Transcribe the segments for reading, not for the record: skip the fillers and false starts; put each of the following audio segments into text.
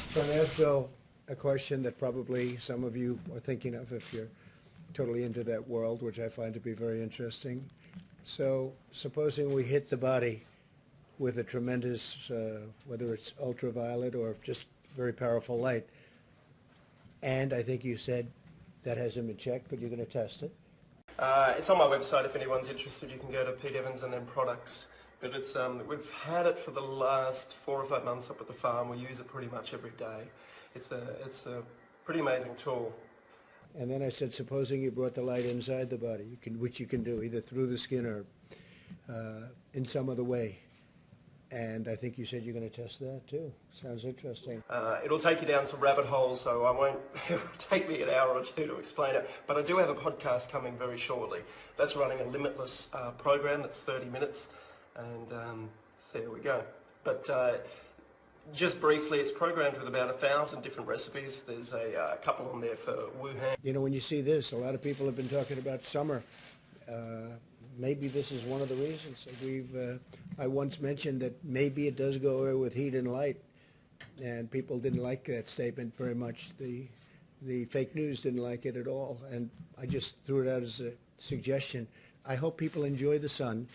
So I asked Bill a question that probably some of you are thinking of if you're totally into that world, which I find to be very interesting. So supposing we hit the body with a tremendous, whether it's ultraviolet or just very powerful light, and I think you said that hasn't been checked, but you're going to test it. It's on my website. If anyone's interested, you can go to Pete Evans and then products. But it's we've had it for the last 4 or 5 months up at the farm. We use it pretty much every day. It's a pretty amazing tool. And then I said, supposing you brought the light inside the body, which you can do either through the skin or in some other way. And I think you said you're going to test that too. Sounds interesting. It'll take you down some rabbit holes, so I won't. It'll take me an hour or two to explain it. But I do have a podcast coming very shortly. That's running a limitless program that's 30 minutes, and so there we go. But just briefly, it's programmed with about 1,000 different recipes. There's a couple on there for Wuhan. You know, when you see this, a lot of people have been talking about summer. Maybe this is one of the reasons. I once mentioned that maybe it does go away with heat and light, and people didn't like that statement very much. The fake news didn't like it at all, and I just threw it out as a suggestion. I hope people enjoy the sun,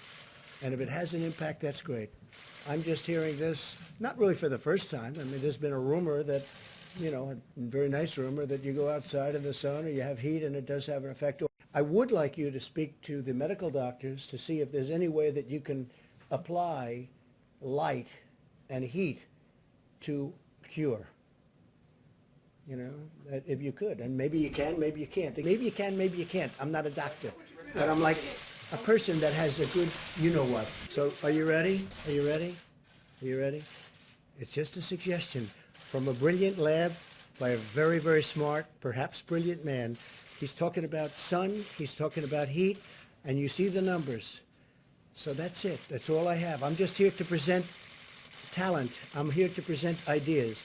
and if it has an impact, that's great. I'm just hearing this, not really for the first time. I mean, there's been a rumor that, you know, a very nice rumor that you go outside in the sun or you have heat and it does have an effect. I would like you to speak to the medical doctors to see if there's any way that you can apply light and heat to cure. You know, if you could. And maybe you can, maybe you can't. Maybe you can, maybe you can't. I'm not a doctor. But I'm like a person that has a good you-know-what. So are you ready? Are you ready? Are you ready? It's just a suggestion from a brilliant lab by a very, very smart, perhaps brilliant man. He's talking about sun, he's talking about heat, and you see the numbers. So that's it. That's all I have. I'm just here to present talent. I'm here to present ideas.